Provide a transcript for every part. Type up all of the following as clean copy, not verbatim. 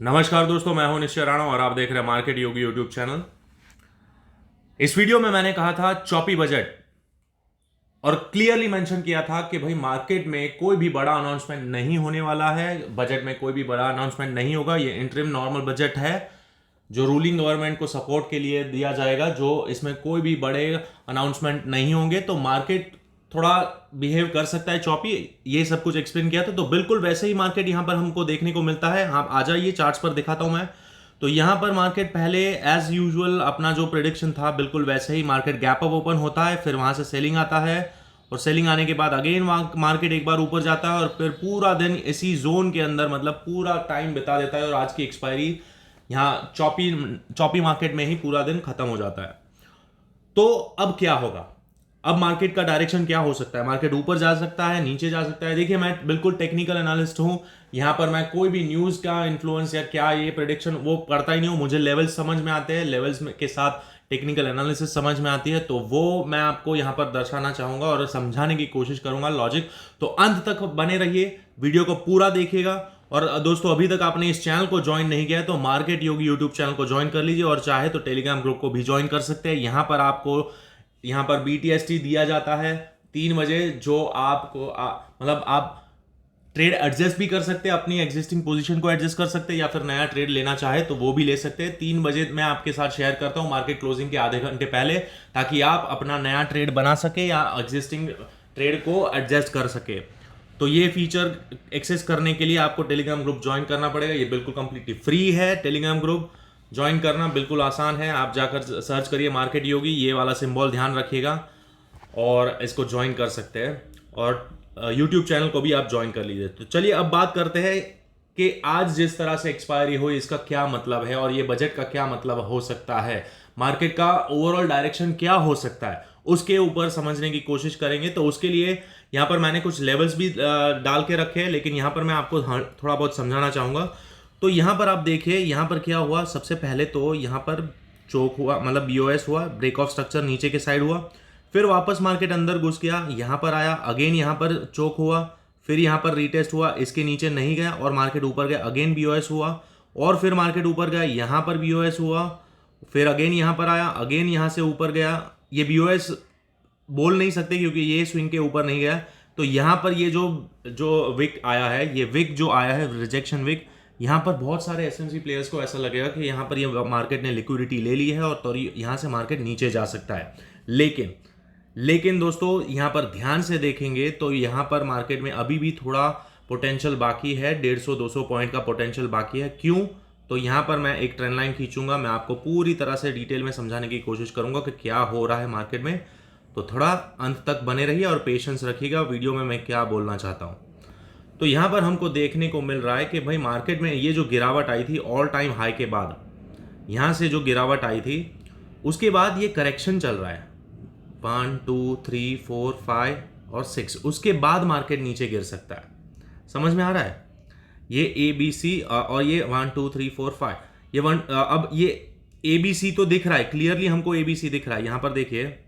नमस्कार दोस्तों, मैं हूं निश्चय राणा और आप देख रहे हैं मार्केट योगी यूट्यूब चैनल। इस वीडियो में मैंने कहा था चॉपी बजट और क्लियरली मेंशन किया था कि भाई मार्केट में कोई भी बड़ा अनाउंसमेंट नहीं होने वाला है। बजट में कोई भी बड़ा अनाउंसमेंट नहीं होगा। ये इंटरिम नॉर्मल बजट है जो रूलिंग गवर्नमेंट को सपोर्ट के लिए दिया जाएगा, जो इसमें कोई भी बड़े अनाउंसमेंट नहीं होंगे। तो मार्केट थोड़ा बिहेव कर सकता है चॉपी, ये सब कुछ एक्सप्लेन किया था। तो बिल्कुल वैसे ही मार्केट यहां पर हमको देखने को मिलता है। आप आ जाइए, चार्ट्स पर दिखाता हूं मैं। तो यहां पर मार्केट पहले एज यूजुअल अपना जो प्रेडिक्शन था बिल्कुल वैसे ही मार्केट गैप अप ओपन होता है, फिर वहां से सेलिंग आता है और सेलिंग आने के बाद अगेन मार्केट एक बार ऊपर जाता है और फिर पूरा दिन इसी जोन के अंदर मतलब पूरा टाइम बिता देता है और आज की एक्सपायरी यहाँ चॉपी चॉपी मार्केट में ही पूरा दिन खत्म हो जाता है। तो अब क्या होगा? अब मार्केट का डायरेक्शन क्या हो सकता है? मार्केट ऊपर जा सकता है, नीचे जा सकता है। देखिए, मैं बिल्कुल टेक्निकल एनालिस्ट हूं। यहां पर मैं कोई भी न्यूज का इन्फ्लुएंस या क्या ये प्रेडिक्शन वो करता ही नहीं हूं। मुझे लेवल्स समझ में आते हैं, लेवल्स के साथ टेक्निकल एनालिसिस समझ में आती है, तो वो मैं आपको यहां पर दर्शाना चाहूंगा और समझाने की कोशिश करूंगा लॉजिक। तो अंत तक बने रहिए, वीडियो को पूरा देखिएगा। और दोस्तों, अभी तक आपने इस चैनल को ज्वाइन नहीं किया है तो मार्केट योगी यूट्यूब चैनल को ज्वाइन कर लीजिए और चाहे तो टेलीग्राम ग्रुप को भी ज्वाइन कर सकते हैं। यहां पर आपको यहां पर BTST दिया जाता है 3 बजे, जो आपको मतलब आप ट्रेड एडजस्ट भी कर सकते हैं, अपनी एग्जिस्टिंग पोजीशन को एडजस्ट कर सकते हैं या फिर नया ट्रेड लेना चाहे तो वो भी ले सकते हैं। 3 बजे मैं आपके साथ शेयर करता हूं मार्केट क्लोजिंग के आधे घंटे पहले, ताकि आप अपना नया ट्रेड बना सके या एग्जिस्टिंग ट्रेड को एडजस्ट कर सके। तो ये फीचर एक्सेस करने के लिए आपको टेलीग्राम ग्रुप ज्वाइन करना पड़ेगा। ये बिल्कुल कंप्लीटली फ्री है। टेलीग्राम ग्रुप ज्वाइन करना बिल्कुल आसान है। आप जाकर सर्च करिए मार्केट योगी, ये वाला सिंबल ध्यान रखिएगा और इसको ज्वाइन कर सकते हैं। और यूट्यूब चैनल को भी आप ज्वाइन कर लीजिए। तो चलिए अब बात करते हैं कि आज जिस तरह से एक्सपायरी हुई इसका क्या मतलब है और ये बजट का क्या मतलब हो सकता है, मार्केट का ओवरऑल डायरेक्शन क्या हो सकता है, उसके ऊपर समझने की कोशिश करेंगे। तो उसके लिए यहाँ पर मैंने कुछ लेवल्स भी डाल के रखे हैं, लेकिन यहाँ पर मैं आपको थोड़ा बहुत समझाना चाहूँगा। तो यहाँ पर आप देखिए, यहाँ पर क्या हुआ। सबसे पहले तो यहाँ पर चोक हुआ, मतलब BOS हुआ, ब्रेक ऑफ स्ट्रक्चर नीचे के साइड हुआ, फिर वापस मार्केट अंदर घुस गया, यहाँ पर आया, अगेन यहाँ पर चोक हुआ, फिर यहाँ पर रीटेस्ट हुआ, इसके नीचे नहीं गया और मार्केट ऊपर गया, अगेन BOS हुआ और फिर मार्केट ऊपर गया, यहाँ पर BOS हुआ, फिर अगेन यहाँ पर आया, अगेन यहाँ से ऊपर गया। ये BOS बोल नहीं सकते क्योंकि ये स्विंग के ऊपर नहीं गया। तो यहाँ पर ये जो जो विक आया है, ये विक जो आया है रिजेक्शन विक, यहाँ पर बहुत सारे SMC प्लेयर्स को ऐसा लगेगा कि यहाँ पर ये मार्केट ने लिक्विडिटी ले ली है और तो यहाँ से मार्केट नीचे जा सकता है। लेकिन दोस्तों, यहाँ पर ध्यान से देखेंगे तो यहाँ पर मार्केट में अभी भी थोड़ा पोटेंशियल बाकी है। 150-200 पॉइंट का पोटेंशियल बाकी है। क्यों? तो यहाँ पर मैं एक ट्रेंड लाइन खींचूंगा, मैं आपको पूरी तरह से डिटेल में समझाने की कोशिश करूंगा कि क्या हो रहा है मार्केट में। तो थोड़ा अंत तक बने रहिए और पेशेंस रखिएगा वीडियो में मैं क्या बोलना चाहता हूँ। तो यहाँ पर हमको देखने को मिल रहा है कि भाई मार्केट में ये जो गिरावट आई थी ऑल टाइम हाई के बाद, यहाँ से जो गिरावट आई थी उसके बाद ये करेक्शन चल रहा है 1 2 3 4 5 और 6, उसके बाद मार्केट नीचे गिर सकता है। समझ में आ रहा है? ये ABC और ये 1 2 3 4 5, ये अब ये ABC तो दिख रहा है क्लियरली, हमको ABC दिख रहा है। यहाँ पर देखिए,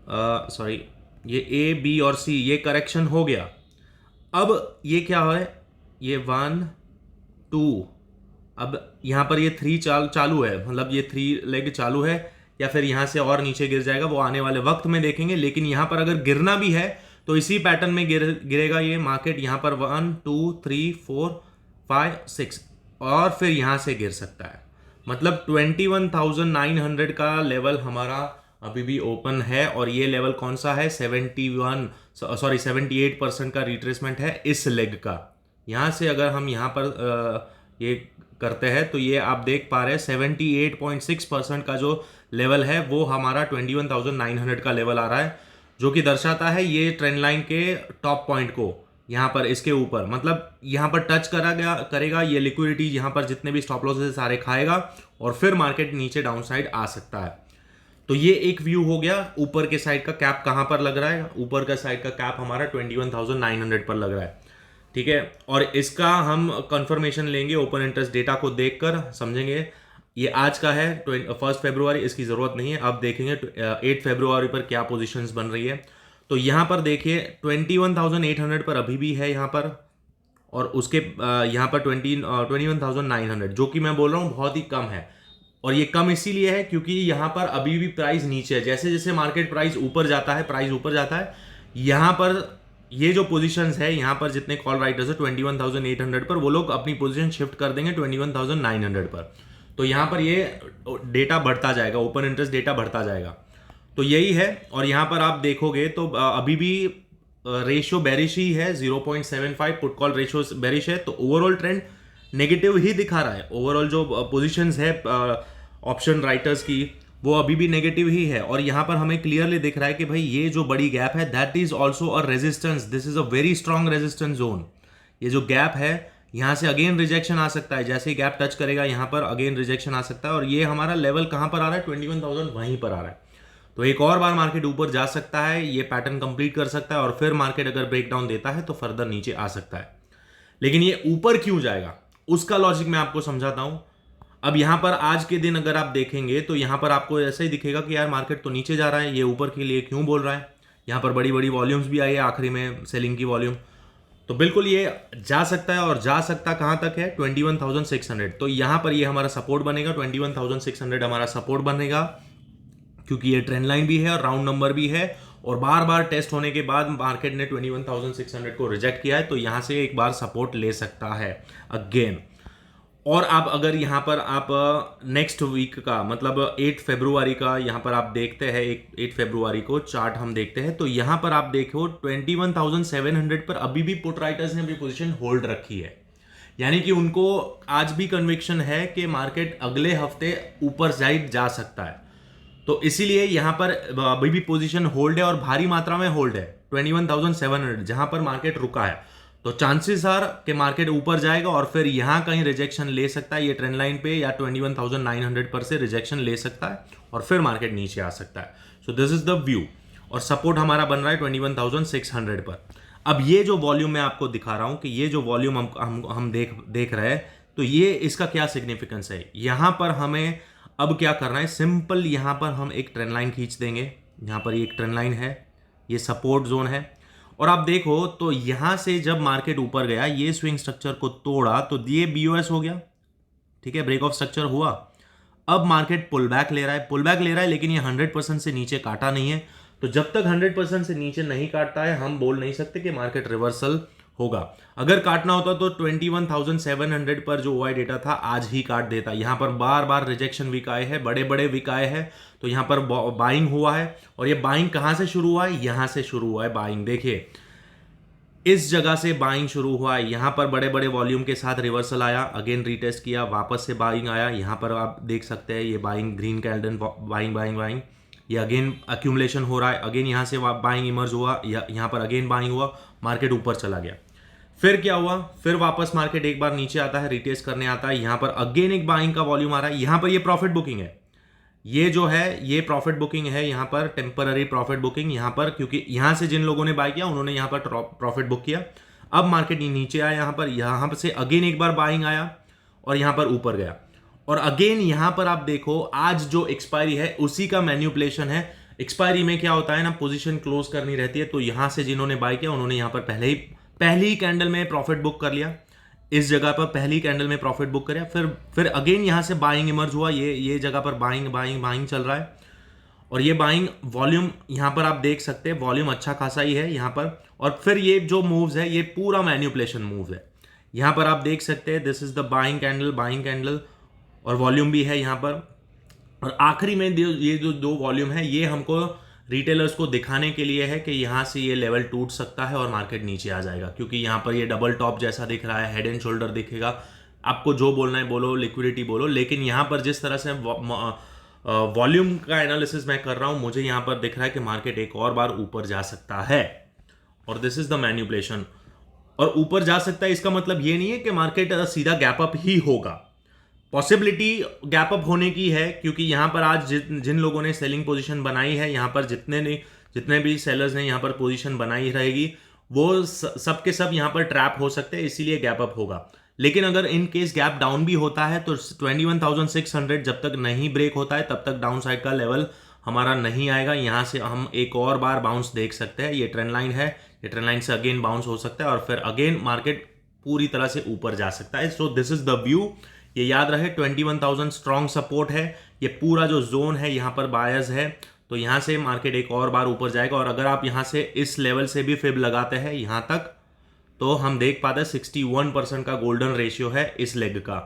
सॉरी, ये A B और C ये करेक्शन हो गया। अब ये क्या है, ये 1 2, अब यहाँ पर ये 3 चालू है, मतलब ये 3 लेग चालू है, या फिर यहाँ से और नीचे गिर जाएगा वो आने वाले वक्त में देखेंगे। लेकिन यहाँ पर अगर गिरना भी है तो इसी पैटर्न में गिरेगा ये मार्केट। यहाँ पर 1 2 3 4 5 6 और फिर यहाँ से गिर सकता है। मतलब 21,900 का लेवल हमारा अभी भी ओपन है और ये लेवल कौन सा है? 78% का रिट्रेसमेंट है इस लेग का। यहाँ से अगर हम यहाँ पर ये करते हैं तो ये आप देख पा रहे हैं 78.6% का जो लेवल है वो हमारा 21,900 का लेवल आ रहा है, जो कि दर्शाता है ये ट्रेंड लाइन के टॉप पॉइंट को यहाँ पर इसके ऊपर, मतलब यहाँ पर टच करेगा ये लिक्विडिटी, यहाँ पर जितने भी स्टॉप लॉसेस सारे खाएगा और फिर मार्केट नीचे डाउन साइड आ सकता है। तो ये एक व्यू हो गया। ऊपर के साइड का कैप कहाँ पर लग रहा है? ऊपर का साइड का कैप हमारा 21,900 पर लग रहा है, ठीक है। और इसका हम कंफर्मेशन लेंगे ओपन इंटरेस्ट डेटा को देखकर, समझेंगे। ये आज का है 1 फरवरी, इसकी जरूरत नहीं है। अब देखेंगे 8 फरवरी पर क्या पोजीशंस बन रही है। तो यहाँ पर देखिए 21,800 पर अभी भी है यहाँ पर, और उसके यहाँ पर 21,900, जो कि मैं बोल रहा हूँ बहुत ही कम है। और ये कम इसीलिए है क्योंकि यहाँ पर अभी भी प्राइस नीचे है। जैसे जैसे मार्केट प्राइस ऊपर जाता है, यहाँ पर ये जो पोजीशंस है, यहाँ पर जितने कॉल राइटर्स है 21,800 पर, वो लोग अपनी पोजीशन शिफ्ट कर देंगे 21,900 पर। तो यहाँ पर ये डेटा बढ़ता जाएगा, ओपन इंटरेस्ट डेटा बढ़ता जाएगा। तो यही है। और यहाँ पर आप देखोगे तो अभी भी रेशियो बेरिश ही है, 0.75 पुट कॉल रेशियो बेरिश है। तो ओवरऑल ट्रेंड नेगेटिव ही दिखा रहा है। ओवरऑल जो पोजीशंस है ऑप्शन राइटर्स की, वो अभी भी नेगेटिव ही है। और यहाँ पर हमें क्लियरली दिख रहा है कि भाई ये जो बड़ी गैप है, that is also a resistance, this is a very strong resistance zone. ये जो गैप है, यहाँ से अगेन रिजेक्शन आ सकता है। जैसे ही गैप टच करेगा यहाँ पर अगेन रिजेक्शन आ सकता है। और ये हमारा लेवल कहाँ पर आ रहा है, 21,000 वहीं पर आ रहा है। तो एक और बार मार्केट ऊपर जा सकता है, ये पैटर्न कंप्लीट कर सकता है, और फिर मार्केट अगर ब्रेकडाउन देता है तो फर्दर नीचे आ सकता है। लेकिन ये ऊपर क्यों जाएगा, उसका लॉजिक मैं आपको समझाता हूं। अब यहां पर आज के दिन अगर आप देखेंगे तो यहां पर आपको ऐसा ही दिखेगा कि यार मार्केट तो नीचे जा रहा है, ये ऊपर के लिए क्यों बोल रहा है। यहां पर बड़ी बड़ी वॉल्यूम्स भी आई है आखिरी में, सेलिंग की वॉल्यूम। तो बिल्कुल ये जा सकता है, और जा सकता कहां तक है, 21,600। तो यहां पर ये हमारा सपोर्ट बनेगा, 21,600 हमारा सपोर्ट बनेगा, क्योंकि ये ट्रेंड लाइन भी है और राउंड नंबर भी है। और बार बार टेस्ट होने के बाद मार्केट ने 21,600 को रिजेक्ट किया है, तो यहां से एक बार सपोर्ट ले सकता है अगेन। और आप अगर यहां पर आप नेक्स्ट वीक का मतलब 8 फरवरी का यहां पर आप देखते हैं, 8 फरवरी को चार्ट हम देखते हैं, तो यहां पर आप देखो 21,700 पर अभी भी पुट राइटर्स ने अपनी पोजीशन होल्ड रखी है। यानी कि उनको आज भी कन्विक्शन है कि मार्केट अगले हफ्ते ऊपर साइड जा सकता है। तो इसीलिए यहां पर अभी भी पोजीशन होल्ड है, और भारी मात्रा में होल्ड है 21,700 जहां पर मार्केट रुका है। तो चांसेस आर कि मार्केट ऊपर जाएगा और फिर यहां कहीं रिजेक्शन ले सकता है, ये ट्रेंड लाइन पे या 21,900 पर से रिजेक्शन ले सकता है, और फिर मार्केट नीचे आ सकता है। So this is the view. और सपोर्ट हमारा बन रहा है 21,600 पर। अब ये जो वॉल्यूम मैं आपको दिखा रहा हूं कि ये जो वॉल्यूम हम देख रहे हैं, तो ये इसका क्या सिग्निफिकेंस है। यहां पर हमें अब क्या करना है, सिंपल यहां पर हम एक ट्रेंड लाइन खींच देंगे। यहां पर ये एक ट्रेंड लाइन है, ये सपोर्ट जोन है। और आप देखो तो यहां से जब मार्केट ऊपर गया, ये स्विंग स्ट्रक्चर को तोड़ा, तो ये बीओएस हो गया, ठीक है, ब्रेक ऑफ स्ट्रक्चर हुआ। अब मार्केट पुल बैक ले रहा है, लेकिन ये 100% से नीचे काटा नहीं है। तो जब तक 100% से नीचे नहीं काटता है, हम बोल नहीं सकते कि मार्केट रिवर्सल होगा। अगर काटना होता तो 21,700 पर जो ओआई डेटा था आज ही काट देता। यहां पर बार बार रिजेक्शन वीक आए हैं, बड़े बड़े वीक आए हैं, तो यहां पर बाइंग हुआ है। और ये बाइंग कहां से शुरू हुआ है, यहां से शुरू हुआ है बाइंग। देखिए इस जगह से बाइंग शुरू हुआ है, यहां पर बड़े बड़े वॉल्यूम के साथ रिवर्सल आया, अगेन रीटेस्ट किया, वापस से बाइंग आया। यहां पर आप देख सकते हैं ये बाइंग, ग्रीन कैंडल, बाइंग, ये अगेन अक्यूमुलेशन हो रहा है, अगेन यहां से बाइंग इमर्ज हुआ, यहां पर अगेन बाइंग हुआ, मार्केट ऊपर चला गया। फिर क्या हुआ, फिर वापस मार्केट एक बार नीचे आता है, रिटेस्ट करने आता है, यहां पर अगेन एक बाइंग का वॉल्यूम आ रहा है। यहां पर ये प्रॉफिट बुकिंग है, ये जो है ये प्रॉफिट बुकिंग है, यहां पर टेम्पररी प्रॉफिट बुकिंग यहां पर, क्योंकि यहां से जिन लोगों ने बाय किया उन्होंने यहां पर प्रॉफिट बुक किया। अब मार्केट नीचे आया, यहां पर से अगेन एक बार बाइंग आया और यहां पर ऊपर गया। और अगेन यहां पर आप देखो आज जो एक्सपायरी है उसी का मैन्युपुलेशन है। एक्सपायरी में क्या होता है ना, पोजीशन क्लोज करनी रहती है, तो यहां से जिन्होंने बाय किया उन्होंने यहां पर पहली ही कैंडल में प्रॉफिट बुक कर लिया। इस जगह पर पहली कैंडल में प्रॉफिट बुक करें, फिर अगेन यहां से बाइंग इमर्ज हुआ, ये जगह पर बाइंग चल रहा है। और ये बाइंग वॉल्यूम यहां पर आप देख सकते हैं, वॉल्यूम अच्छा खासा ही है यहां पर। और फिर ये जो मूव्स है ये पूरा मैन्युपुलेशन मूव है। यहां पर आप देख सकते हैं this is the buying candle, और वॉल्यूम भी है यहां पर। और आखिरी में ये जो दो वॉल्यूम है ये हमको रिटेलर्स को दिखाने के लिए है कि यहां से ये लेवल टूट सकता है और मार्केट नीचे आ जाएगा, क्योंकि यहां पर ये डबल टॉप जैसा दिख रहा है, हेड एंड शोल्डर दिखेगा। आपको जो बोलना है बोलो, लिक्विडिटी बोलो, लेकिन यहां पर जिस तरह से वॉल्यूम का एनालिसिस मैं कर रहा हूं, मुझे यहां पर दिख रहा है कि मार्केट एक और बार ऊपर जा सकता है। और दिस इज द मैन्युपुलेशन। और ऊपर जा सकता है इसका मतलब ये नहीं है कि मार्केट सीधा गैप अप ही होगा। पॉसिबिलिटी गैप अप होने की है, क्योंकि यहां पर आज जिन लोगों ने सेलिंग पोजीशन बनाई है, यहां पर जितने भी सेलर्स ने यहां पर पोजीशन बनाई रहेगी, वो सब के सब यहां पर ट्रैप हो सकते हैं, इसीलिए गैप अप होगा। लेकिन अगर इन केस गैप डाउन भी होता है तो 21,600 जब तक नहीं ब्रेक होता है तब तक डाउन साइड का लेवल हमारा नहीं आएगा। यहां से हम एक और बार बाउंस देख सकते हैं। ये ट्रेंड लाइन है, ये ट्रेंड लाइन से अगेन बाउंस हो सकता है और फिर अगेन मार्केट पूरी तरह से ऊपर जा सकता है। So this is the view, ये याद रहे 21,000 स्ट्रॉन्ग सपोर्ट है। ये पूरा जो जोन है यहाँ पर बायर्स है, तो यहाँ से मार्केट एक और बार ऊपर जाएगा। और अगर आप यहाँ से इस लेवल से भी फिब लगाते हैं यहाँ तक, तो हम देख पाते हैं 61% का गोल्डन रेशियो है इस लेग का।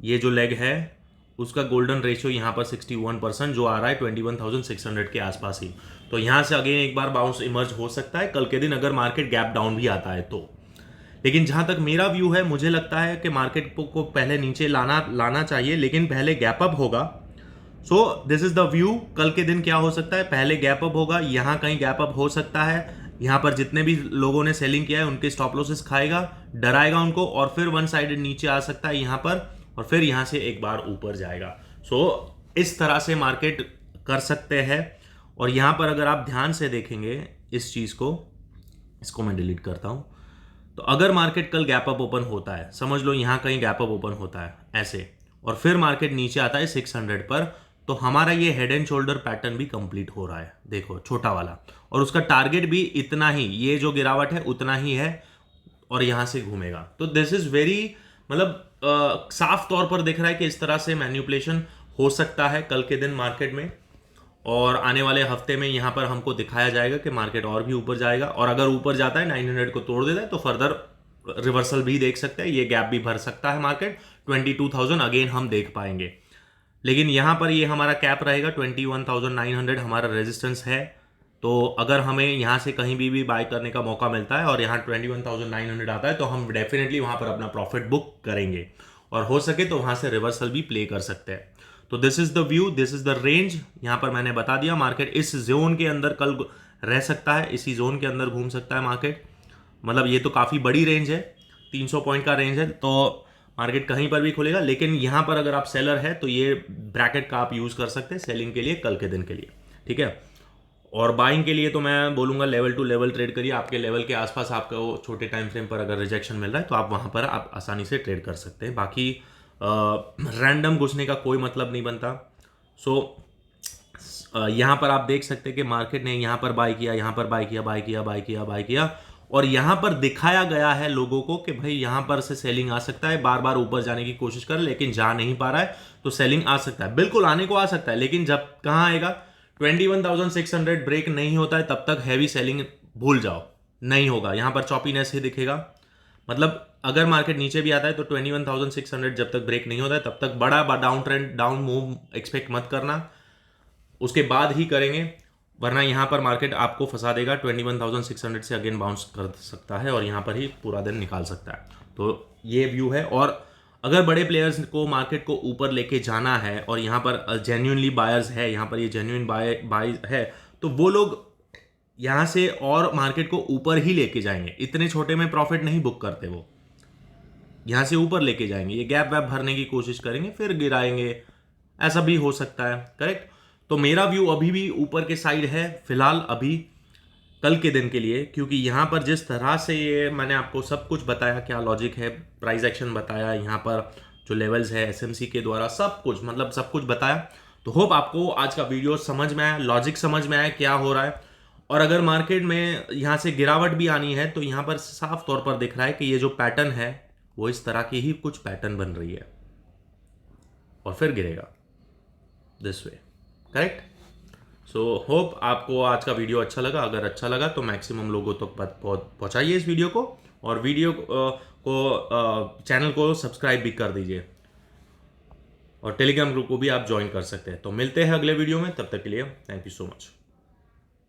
ये जो लेग है उसका गोल्डन रेशियो यहाँ पर 61% जो आ रहा है 21,600 के आसपास ही। तो यहाँ से अगेन एक बार बाउंस इमर्ज हो सकता है कल के दिन, अगर मार्केट गैप डाउन भी आता है तो। लेकिन जहां तक मेरा व्यू है, मुझे लगता है कि मार्केट को पहले नीचे लाना चाहिए, लेकिन पहले गैप अप होगा। So this is the view. कल के दिन क्या हो सकता है, पहले गैप अप होगा, यहाँ कहीं गैप अप हो सकता है। यहाँ पर जितने भी लोगों ने सेलिंग किया है उनके स्टॉप लॉसेस खाएगा, डराएगा उनको, और फिर वन साइडेड नीचे आ सकता है यहाँ पर, और फिर यहाँ से एक बार ऊपर जाएगा। सो इस तरह से मार्केट कर सकते हैं। और यहाँ पर अगर आप ध्यान से देखेंगे इस चीज को, इसको मैं डिलीट करता हूं, तो अगर मार्केट कल गैप अप ओपन होता है, समझ लो यहाँ कहीं गैप अप ओपन होता है ऐसे, और फिर मार्केट नीचे आता है 600 पर, तो हमारा ये हेड एंड शोल्डर पैटर्न भी कंप्लीट हो रहा है। देखो छोटा वाला, और उसका टारगेट भी इतना ही, ये जो गिरावट है उतना ही है, और यहां से घूमेगा। तो दिस इज वेरी, मतलब साफ तौर पर दिख रहा है कि इस तरह से मैन्युपुलेशन हो सकता है कल के दिन मार्केट में। और आने वाले हफ्ते में यहाँ पर हमको दिखाया जाएगा कि मार्केट और भी ऊपर जाएगा, और अगर ऊपर जाता है 900 को तोड़ देता है तो फर्दर रिवर्सल भी देख सकते हैं, ये गैप भी भर सकता है मार्केट। 22,000 अगेन हम देख पाएंगे। लेकिन यहाँ पर ये हमारा कैप रहेगा 21,900 हमारा रेजिस्टेंस है। तो अगर हमें यहाँ से कहीं भी बाय करने का मौका मिलता है और यहाँ 21,900 आता है, तो हम डेफिनेटली वहाँ पर अपना प्रॉफिट बुक करेंगे, और हो सके तो वहाँ से रिवर्सल भी प्ले कर सकते हैं। तो this is the view, this is the range. यहाँ पर मैंने बता दिया मार्केट इस जोन के अंदर कल रह सकता है, इसी जोन के अंदर घूम सकता है मार्केट। मतलब ये तो काफ़ी बड़ी रेंज है, 300 पॉइंट का रेंज है, तो मार्केट कहीं पर भी खुलेगा। लेकिन यहाँ पर अगर आप सेलर है तो ये ब्रैकेट का आप यूज़ कर सकते हैं सेलिंग के लिए कल के दिन के लिए, ठीक है। और बाइंग के लिए तो मैं बोलूँगा लेवल टू लेवल ट्रेड करिए। आपके लेवल के आसपास आपको छोटे टाइम फ्रेम पर अगर रिजेक्शन मिल रहा है तो आप वहाँ पर आप आसानी से ट्रेड कर सकते हैं। बाकी रैंडम घुसने का कोई मतलब नहीं बनता। सो यहाँ पर आप देख सकते हैं कि मार्केट ने यहाँ पर बाय किया, यहाँ पर बाय किया, बाय किया, बाय किया, बाय किया, और यहाँ पर दिखाया गया है लोगों को कि भाई यहाँ पर से सेलिंग आ सकता है। बार बार ऊपर जाने की कोशिश कर, लेकिन जा नहीं पा रहा है, तो सेलिंग आ सकता है, बिल्कुल आने को आ सकता है। लेकिन जब कहाँ आएगा, 21,600 ब्रेक नहीं होता है तब तक हैवी सेलिंग भूल जाओ, नहीं होगा। यहाँ पर चॉपीनेस ही दिखेगा। मतलब अगर मार्केट नीचे भी आता है तो 21,600 जब तक ब्रेक नहीं होता है तब तक बड़ा down trend, down move expect मत करना, उसके बाद ही करेंगे, वरना यहाँ पर मार्केट आपको फंसा देगा। 21,600 से अगेन बाउंस कर सकता है और यहाँ पर ही पूरा दिन निकाल सकता है। तो ये व्यू है। और अगर बड़े प्लेयर्स को मार्केट को ऊपर लेके जाना है और यहाँ पर जेन्युइनली बायर्स है, यहाँ पर ये जेन्युइन बाय है, तो वो लोग यहाँ से और मार्केट को ऊपर ही लेके जाएंगे। इतने छोटे में प्रॉफिट नहीं बुक करते, वो यहाँ से ऊपर लेके जाएंगे, ये गैप वैप भरने की कोशिश करेंगे, फिर गिराएंगे, ऐसा भी हो सकता है, करेक्ट। तो मेरा व्यू अभी भी ऊपर के साइड है फिलहाल, अभी कल के दिन के लिए, क्योंकि यहाँ पर जिस तरह से ये मैंने आपको सब कुछ बताया, क्या लॉजिक है, प्राइस एक्शन बताया, यहाँ पर जो लेवल्स है एसएमसी के द्वारा, सब कुछ, मतलब सब कुछ बताया। तो होप आपको आज का वीडियो समझ में आया, लॉजिक समझ में आया क्या हो रहा है। और अगर मार्केट में यहाँ से गिरावट भी आनी है तो यहाँ पर साफ तौर पर दिख रहा है कि ये जो पैटर्न है वो इस तरह की ही कुछ पैटर्न बन रही है, और फिर गिरेगा this way, correct. So hope आपको आज का वीडियो अच्छा लगा। अगर अच्छा लगा तो मैक्सिमम लोगों तक पहुंचाइए इस वीडियो को, और वीडियो को चैनल को सब्सक्राइब भी कर दीजिए, और टेलीग्राम ग्रुप को भी आप ज्वाइन कर सकते हैं। तो मिलते हैं अगले वीडियो में, तब तक के लिए थैंक यू सो मच।